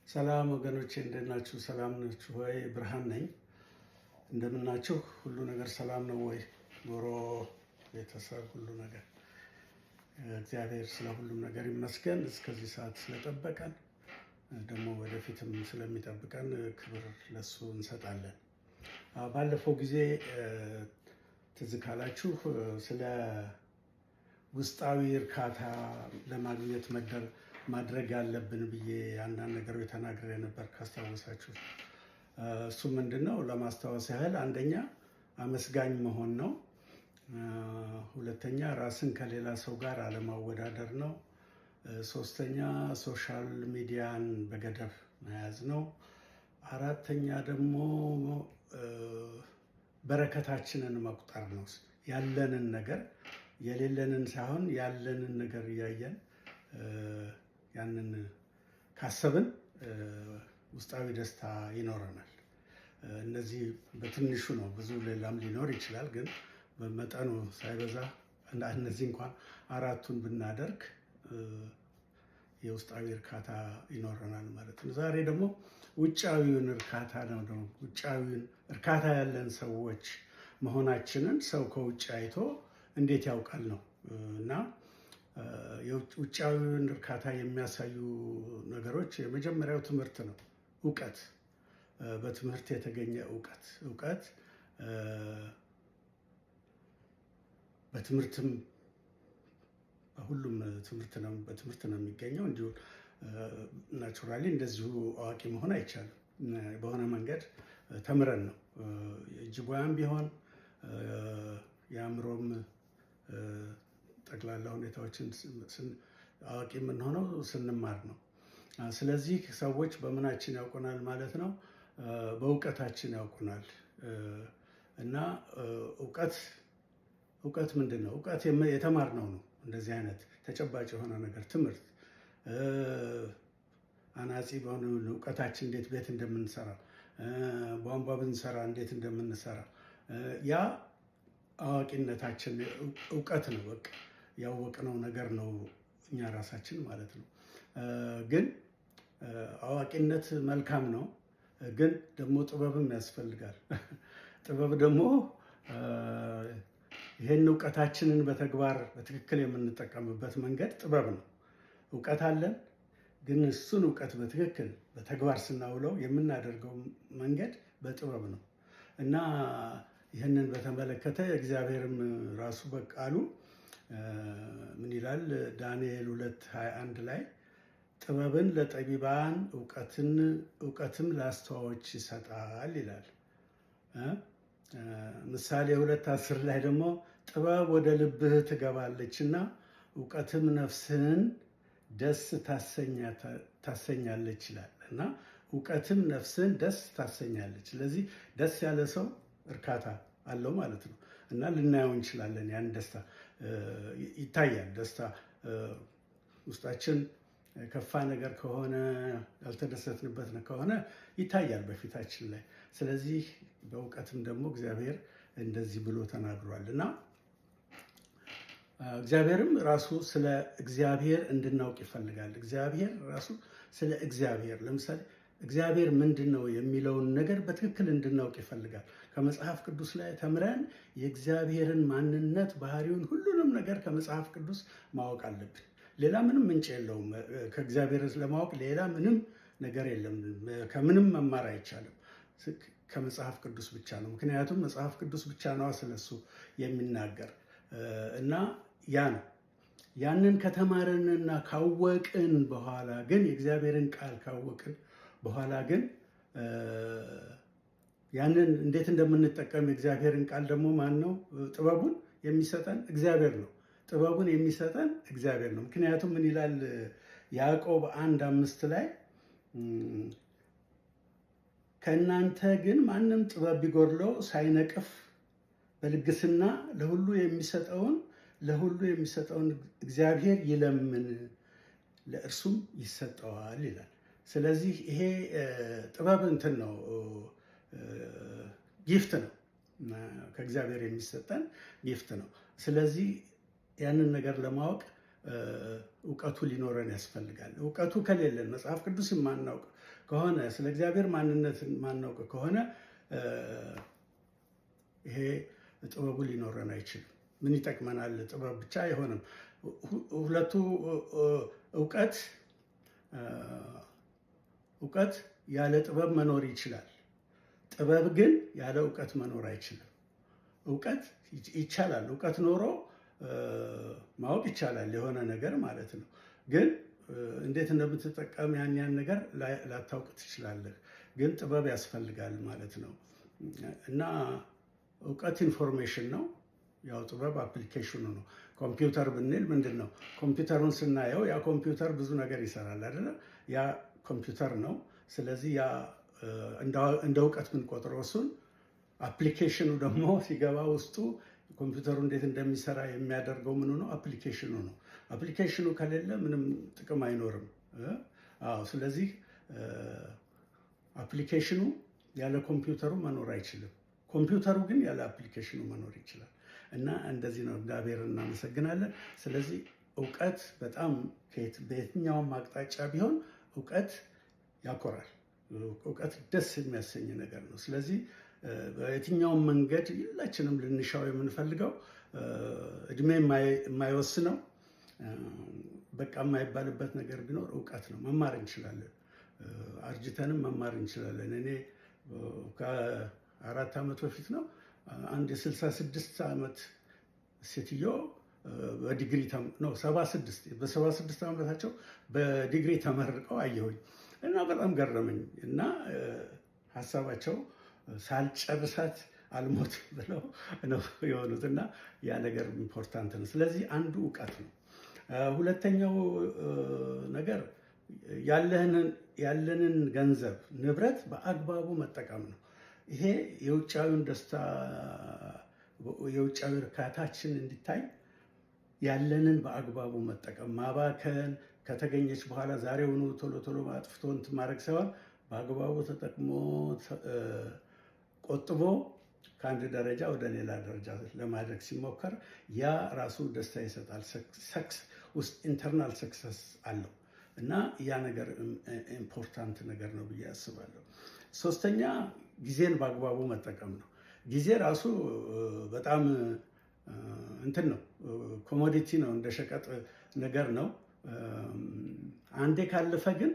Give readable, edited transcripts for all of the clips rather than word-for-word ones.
ሰላም ወገኖቼ እንደምን ናችሁ? ሰላም ናችሁ ወይ? ብርሃን ነኝ። እንደምን ናችሁ? ሁሉ ነገር ሰላም ነው ወይ? ኑሮ፣ ቤተሰብ፣ ሁሉ ነገር እግዚአብሔር ስለ ሁሉም ነገር ይመስገን። እስከዚህ ሰዓት ስለጠበቀን ደግሞ ወደፊትም ስለሚጠብቀን ክብር ለሱ እንሰጣለን። ባለፈው ጊዜ ትዝ ካላችሁ ስለ ውስጣዊ እርካታ ለማግኘት ማድረግ ያለብን ብዬ አንዳንድ ነገሮች ተናግሬ ነበር ካስታወሳችሁ። እሱ ምንድን ነው? ለማስታወስ ያህል አንደኛ አመስጋኝ መሆን ነው። ሁለተኛ ራስን ከሌላ ሰው ጋር አለማወዳደር ነው። ሶስተኛ ሶሻል ሚዲያን በገደብ መያዝ ነው። አራተኛ ደግሞ በረከታችንን መቁጠር ነው። ያለንን ነገር የሌለንን ሳይሆን ያለንን ነገር እያየን ያንን ካሰብን ውስጣዊ ደስታ ይኖረናል። እነዚህ በትንሹ ነው፣ ብዙ ሌላም ሊኖር ይችላል፣ ግን በመጠኑ ሳይበዛ እነዚህ እንኳን አራቱን ብናደርግ የውስጣዊ እርካታ ይኖረናል ማለት ነው። ዛሬ ደግሞ ውጫዊውን እርካታ ነው። ውጫዊውን እርካታ ያለን ሰዎች መሆናችንን ሰው ከውጭ አይቶ እንዴት ያውቃል ነው እና ውጫዊውን እርካታ የሚያሳዩ ነገሮች የመጀመሪያው ትምህርት ነው። እውቀት፣ በትምህርት የተገኘ እውቀት በትምህርትም በሁሉም በትምህርት ነው የሚገኘው። እንዲሁ ናቹራሊ እንደዚሁ አዋቂ መሆን አይቻልም። በሆነ መንገድ ተምረን ነው። የእጅ ሙያም ቢሆን የአእምሮም ጠቅላላ ሁኔታዎችን አዋቂ የምንሆነው ስንማር ነው። ስለዚህ ሰዎች በምናችን ያውቁናል ማለት ነው? በእውቀታችን ያውቁናል። እና እውቀት ምንድን ነው? እውቀት የተማርነው ነው። እንደዚህ አይነት ተጨባጭ የሆነ ነገር ትምህርት፣ አናጺ በሆነ እውቀታችን እንዴት ቤት እንደምንሰራ፣ ቧንቧ ብንሰራ እንዴት እንደምንሰራ፣ ያ አዋቂነታችን እውቀት ነው። በቃ ያወቅነው ነገር ነው እኛ ራሳችን ማለት ነው። ግን አዋቂነት መልካም ነው፣ ግን ደግሞ ጥበብም ያስፈልጋል። ጥበብ ደግሞ ይህን እውቀታችንን በተግባር በትክክል የምንጠቀምበት መንገድ ጥበብ ነው። እውቀት አለን፣ ግን እሱን እውቀት በትክክል በተግባር ስናውለው የምናደርገው መንገድ በጥበብ ነው እና ይህንን በተመለከተ እግዚአብሔርም ራሱ በቃሉ ምን ይላል? ዳንኤል 2:21 ላይ ጥበብን ለጠቢባን እውቀትም ለአስተዋዮች ይሰጣል ይላል። ምሳሌ 2:10 ላይ ደግሞ ጥበብ ወደ ልብህ ትገባለች እና እውቀትም ነፍስህን ደስ ታሰኛለች ይላል እና እውቀትም ነፍስህን ደስ ታሰኛለች። ስለዚህ ደስ ያለ ሰው እርካታ አለው ማለት ነው እና ልናየው እንችላለን። ያን ደስታ ይታያል። ደስታ ውስጣችን ከፋ ነገር ከሆነ ያልተደሰትንበት ከሆነ ይታያል በፊታችን ላይ። ስለዚህ በእውቀትም ደግሞ እግዚአብሔር እንደዚህ ብሎ ተናግሯል እና እግዚአብሔርም ራሱ ስለ እግዚአብሔር እንድናውቅ ይፈልጋል። እግዚአብሔር ራሱ ስለ እግዚአብሔር ለምሳሌ እግዚአብሔር ምንድን ነው የሚለውን ነገር በትክክል እንድናውቅ ይፈልጋል። ከመጽሐፍ ቅዱስ ላይ ተምረን የእግዚአብሔርን ማንነት፣ ባህሪውን፣ ሁሉንም ነገር ከመጽሐፍ ቅዱስ ማወቅ አለብን። ሌላ ምንም ምንጭ የለውም። ከእግዚአብሔር ለማወቅ ሌላ ምንም ነገር የለም። ከምንም መማር አይቻልም። ከመጽሐፍ ቅዱስ ብቻ ነው። ምክንያቱም መጽሐፍ ቅዱስ ብቻ ነዋ ስለሱ የሚናገር እና ያ ነው። ያንን ከተማርንና ካወቅን በኋላ ግን የእግዚአብሔርን ቃል ካወቅን በኋላ ግን ያንን እንዴት እንደምንጠቀም የእግዚአብሔርን ቃል ደግሞ ማን ነው ጥበቡን የሚሰጠን? እግዚአብሔር ነው። ጥበቡን የሚሰጠን እግዚአብሔር ነው። ምክንያቱም ምን ይላል ያዕቆብ 1:5 ላይ ከእናንተ ግን ማንም ጥበብ ቢጎድለው ሳይነቅፍ በልግስና ለሁሉ የሚሰጠውን እግዚአብሔር ይለምን ለእርሱም ይሰጠዋል ይላል። ስለዚህ ይሄ ጥበብ እንትን ነው፣ ጊፍት ነው፣ ከእግዚአብሔር የሚሰጠን ጊፍት ነው። ስለዚህ ያንን ነገር ለማወቅ እውቀቱ ሊኖረን ያስፈልጋል። እውቀቱ ከሌለን መጽሐፍ ቅዱስ የማናውቅ ከሆነ ስለ እግዚአብሔር ማንነት የማናውቅ ከሆነ ይሄ ጥበቡ ሊኖረን አይችልም። ምን ይጠቅመናል? ጥበብ ብቻ አይሆንም። ሁለቱ እውቀት ያለ ጥበብ መኖር ይችላል። ጥበብ ግን ያለ እውቀት መኖር አይችልም። እውቀት ይቻላል። እውቀት ኖሮ ማወቅ ይቻላል የሆነ ነገር ማለት ነው። ግን እንዴት እንደምትጠቀም ያን ነገር ላታውቅ ትችላለህ። ግን ጥበብ ያስፈልጋል ማለት ነው። እና እውቀት ኢንፎርሜሽን ነው። ያው ጥበብ አፕሊኬሽኑ ነው። ኮምፒውተር ብንል ምንድን ነው? ኮምፒውተሩን ስናየው ያ ኮምፒውተር ብዙ ነገር ይሰራል አይደለ? ያ ኮምፒውተር ነው። ስለዚህ ያ እንደ እውቀት ብንቆጥረው እሱን አፕሊኬሽኑ ደግሞ ሲገባ ውስጡ ኮምፒውተሩ እንዴት እንደሚሰራ የሚያደርገው ምኑ ነው? አፕሊኬሽኑ ነው። አፕሊኬሽኑ ከሌለ ምንም ጥቅም አይኖርም። ስለዚህ አፕሊኬሽኑ ያለ ኮምፒውተሩ መኖር አይችልም። ኮምፒውተሩ ግን ያለ አፕሊኬሽኑ መኖር ይችላል። እና እንደዚህ ነው። እግዚአብሔር እናመሰግናለን። ስለዚህ እውቀት በጣም በየትኛውም አቅጣጫ ቢሆን እውቀት ያኮራል። እውቀት ደስ የሚያሰኝ ነገር ነው። ስለዚህ በየትኛውም መንገድ ሁላችንም ልንሻው የምንፈልገው እድሜ የማይወስነው በቃ የማይባልበት ነገር ቢኖር እውቀት ነው። መማር እንችላለን። አርጅተንም መማር እንችላለን። እኔ ከ4 ዓመት በፊት ነው አንድ የ66 ዓመት ሴትዮ በዲግሪ ነው 76 ዓመታቸው በዲግሪ ተመርቀው አየሁኝ እና በጣም ገረመኝ። እና ሀሳባቸው ሳልጨርሳት አልሞት ብለው ነው የሆኑት። እና ያ ነገር ኢምፖርታንት ነው። ስለዚህ አንዱ እውቀት ነው። ሁለተኛው ነገር ያለንን ገንዘብ ንብረት በአግባቡ መጠቀም ነው። ይሄ የውጫዊውን ደስታ የውጫዊ እርካታችን እንዲታይ ያለንን በአግባቡ መጠቀም፣ ማባከን ከተገኘች በኋላ ዛሬውኑ ቶሎ ቶሎ አጥፍቶ እንትን ማድረግ ሳይሆን በአግባቡ ተጠቅሞ ቆጥቦ ከአንድ ደረጃ ወደ ሌላ ደረጃ ለማድረግ ሲሞከር ያ ራሱ ደስታ ይሰጣል። ውስጥ ኢንተርናል ሰክሰስ አለው እና ያ ነገር ኢምፖርታንት ነገር ነው ብዬ አስባለሁ። ሶስተኛ ጊዜን በአግባቡ መጠቀም ነው። ጊዜ ራሱ በጣም እንትን ነው፣ ኮሞዲቲ ነው፣ እንደ ሸቀጥ ነገር ነው። አንዴ ካለፈ ግን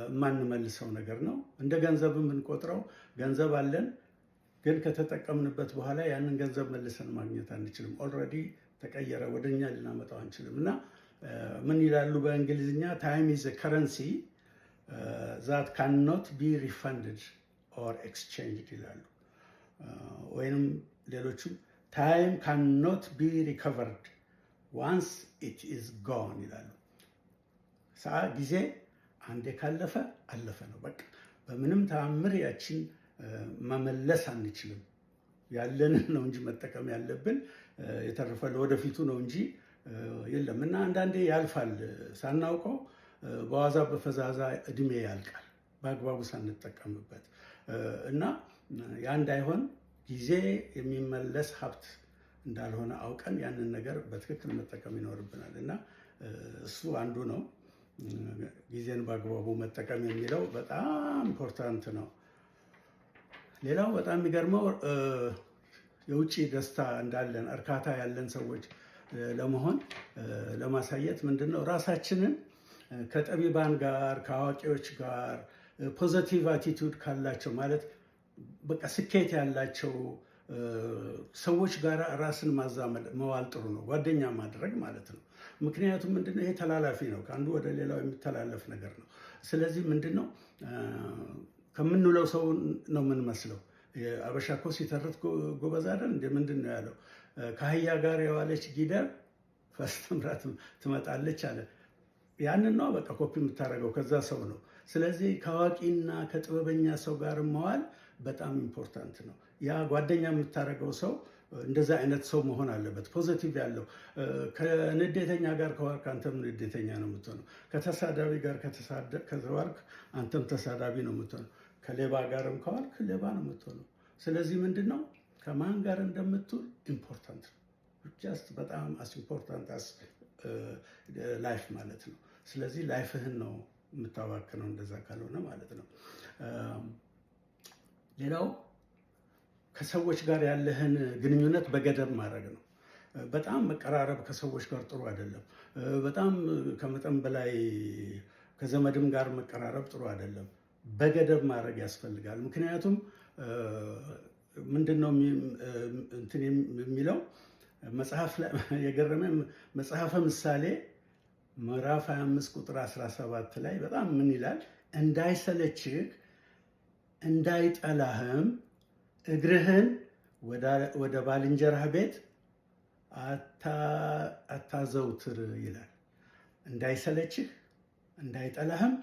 የማንመልሰው ነገር ነው። እንደ ገንዘብ የምንቆጥረው ገንዘብ አለን፣ ግን ከተጠቀምንበት በኋላ ያንን ገንዘብ መልሰን ማግኘት አንችልም። ኦልሬዲ ተቀየረ፣ ወደኛ ልናመጣው አንችልም። እና ምን ይላሉ በእንግሊዝኛ? ታይም ኢዝ ከረንሲ ዛት ካንኖት ቢ ሪፈንድድ ኦር ኤክስቼንጅድ ይላሉ። ወይንም ሌሎቹም ታይም ካንኖት ቢ ሪከቨርድ ዋንስ ኢት ኢዝ ጎን ይላሉ። ጊዜ አንዴ ካለፈ አለፈ ነው በቃ። በምንም ተአምር ያችን መመለስ አንችልም። ያለንን ነው እንጂ መጠቀም ያለብን፣ የተረፈ ለወደፊቱ ነው እንጂ የለም። እና አንዳንዴ ያልፋል ሳናውቀው፣ በዋዛ በፈዛዛ እድሜ ያልቃል በአግባቡ ሳንጠቀምበት። እና ያ እንዳይሆን ጊዜ የሚመለስ ሀብት እንዳልሆነ አውቀን ያንን ነገር በትክክል መጠቀም ይኖርብናል። እና እሱ አንዱ ነው። ጊዜን በአግባቡ መጠቀም የሚለው በጣም ኢምፖርታንት ነው። ሌላው በጣም የሚገርመው የውጭ ደስታ እንዳለን እርካታ ያለን ሰዎች ለመሆን ለማሳየት ምንድን ነው ራሳችንን ከጠቢባን ጋር ከአዋቂዎች ጋር ፖዘቲቭ አቲቱድ ካላቸው ማለት በቃ ስኬት ያላቸው ሰዎች ጋር ራስን ማዛመድ መዋል ጥሩ ነው። ጓደኛ ማድረግ ማለት ነው። ምክንያቱም ምንድነው ይሄ ተላላፊ ነው፣ ከአንዱ ወደ ሌላው የሚተላለፍ ነገር ነው። ስለዚህ ምንድነው ከምንውለው ሰው ነው የምንመስለው። አበሻ እኮ ሲተርት ጎበዝ አይደል እንደ ምንድን ነው ያለው? ከአህያ ጋር የዋለች ጊደር ፈስተምራ ትመጣለች አለ። ያንን ነው በቃ ኮፒ የምታደርገው ከዛ ሰው ነው። ስለዚህ ከአዋቂና ከጥበበኛ ሰው ጋር መዋል በጣም ኢምፖርታንት ነው። ያ ጓደኛ የምታደርገው ሰው እንደዛ አይነት ሰው መሆን አለበት፣ ፖዚቲቭ ያለው። ከንዴተኛ ጋር ከዋልክ አንተም ንዴተኛ ነው የምትሆነው። ከተሳዳቢ ጋር ከተዋልክ አንተም ተሳዳቢ ነው የምትሆነው። ከሌባ ጋርም ከዋልክ ሌባ ነው የምትሆነው። ስለዚህ ምንድን ነው ከማን ጋር እንደምትውል ኢምፖርታንት ነው። ጀስት በጣም አስ ኢምፖርታንት አስ ላይፍ ማለት ነው። ስለዚህ ላይፍህን ነው የምታባክነው እንደዛ ካልሆነ ማለት ነው። ሌላው ከሰዎች ጋር ያለህን ግንኙነት በገደብ ማድረግ ነው። በጣም መቀራረብ ከሰዎች ጋር ጥሩ አይደለም። በጣም ከመጠን በላይ ከዘመድም ጋር መቀራረብ ጥሩ አይደለም። በገደብ ማድረግ ያስፈልጋል። ምክንያቱም ምንድነው እንትን የሚለው መጽሐፍ ላይ የገረመኝ መጽሐፈ ምሳሌ ምዕራፍ 25 ቁጥር 17 ላይ በጣም ምን ይላል? እንዳይሰለችህ እንዳይጠላህም እግርህን ወደ ባልንጀራህ ቤት አታዘውትር ይላል። እንዳይሰለችህ እንዳይጠላህም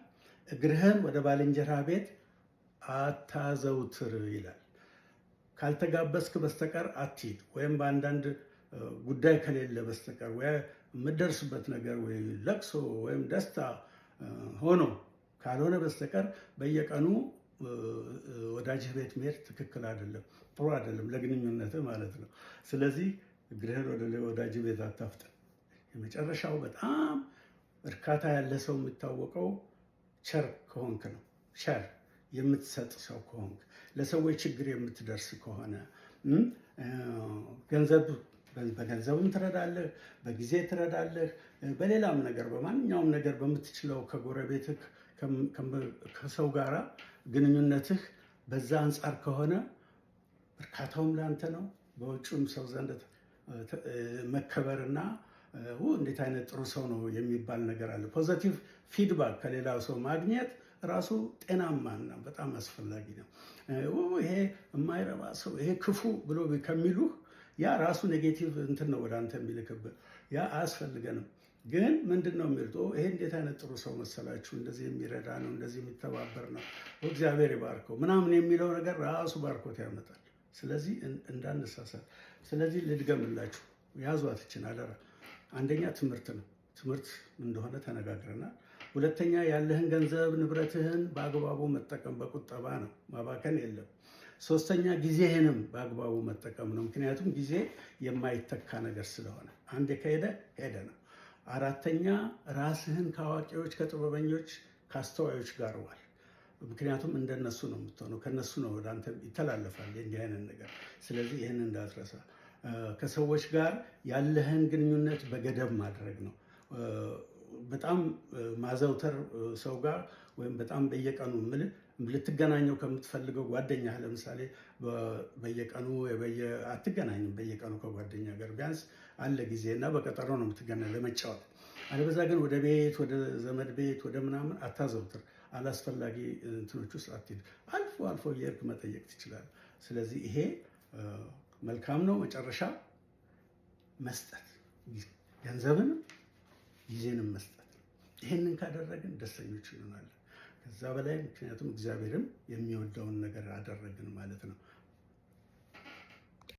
እግርህን ወደ ባልንጀራህ ቤት አታዘውትር ይላል። ካልተጋበዝክ በስተቀር አትሂድ፣ ወይም በአንዳንድ ጉዳይ ከሌለ በስተቀር ወይ የምትደርስበት ነገር ወይ ለቅሶ ወይም ደስታ ሆኖ ካልሆነ በስተቀር በየቀኑ ወዳጅህ ቤት መሄድ ትክክል አይደለም፣ ጥሩ አይደለም ለግንኙነትህ ማለት ነው። ስለዚህ እግርህን ወደ ወዳጅህ ቤት አታፍጥን። የመጨረሻው በጣም እርካታ ያለ ሰው የሚታወቀው ቸር ከሆንክ ነው። ቸር የምትሰጥ ሰው ከሆንክ፣ ለሰዎች ችግር የምትደርስ ከሆነ በገንዘብም ትረዳለህ፣ በጊዜ ትረዳለህ፣ በሌላም ነገር በማንኛውም ነገር በምትችለው ከጎረቤትህ ከሰው ጋራ ግንኙነትህ በዛ አንጻር ከሆነ እርካታውም ለአንተ ነው። በውጭም ሰው ዘንድ መከበርና እንዴት አይነት ጥሩ ሰው ነው የሚባል ነገር አለ። ፖዘቲቭ ፊድባክ ከሌላው ሰው ማግኘት ራሱ ጤናማና በጣም አስፈላጊ ነው። ይሄ የማይረባ ሰው፣ ይሄ ክፉ ብሎ ከሚሉህ ያ ራሱ ኔጌቲቭ እንትን ነው ወደ አንተ የሚልክብህ። ያ አያስፈልገንም። ግን ምንድን ነው የሚሉት? ይሄ እንዴት አይነት ጥሩ ሰው መሰላችሁ፣ እንደዚህ የሚረዳ ነው፣ እንደዚህ የሚተባበር ነው፣ እግዚአብሔር ይባርከው ምናምን የሚለው ነገር ራሱ ባርኮት ያመጣል። ስለዚህ እንዳንሳሳት። ስለዚህ ልድገምላችሁ፣ ያዟት ይችን አደራ። አንደኛ ትምህርት ነው። ትምህርት እንደሆነ ተነጋግረናል። ሁለተኛ ያለህን ገንዘብ ንብረትህን በአግባቡ መጠቀም፣ በቁጠባ ነው፣ ማባከን የለም። ሶስተኛ ጊዜህንም በአግባቡ መጠቀም ነው። ምክንያቱም ጊዜ የማይተካ ነገር ስለሆነ አንዴ ከሄደ ሄደ ነው። አራተኛ ራስህን ከአዋቂዎች፣ ከጥበበኞች፣ ከአስተዋዮች ጋር ዋል። ምክንያቱም እንደነሱ ነው የምትሆነው። ከነሱ ነው ወደ አንተ ይተላለፋል እንዲህ አይነት ነገር። ስለዚህ ይህን እንዳትረሳ። ከሰዎች ጋር ያለህን ግንኙነት በገደብ ማድረግ ነው። በጣም ማዘውተር ሰው ጋር ወይም በጣም በየቀኑ ልትገናኘው ከምትፈልገው ጓደኛ ለምሳሌ በየቀኑ አትገናኝም። በየቀኑ ከጓደኛ ጋር ቢያንስ አለ ጊዜ እና በቀጠሮ ነው የምትገናኝ ለመጫወት። አለበዛ ግን ወደ ቤት፣ ወደ ዘመድ ቤት፣ ወደ ምናምን አታዘውትር። አላስፈላጊ እንትኖች ውስጥ አትሄድ። አልፎ አልፎ እየሄድክ መጠየቅ ትችላለህ። ስለዚህ ይሄ መልካም ነው። መጨረሻ መስጠት፣ ገንዘብንም ጊዜንም መስጠት። ይሄንን ካደረግን ደስተኞች እንሆናለን። ከዛ በላይ ምክንያቱም እግዚአብሔርም የሚወደውን ነገር አደረግን ማለት ነው።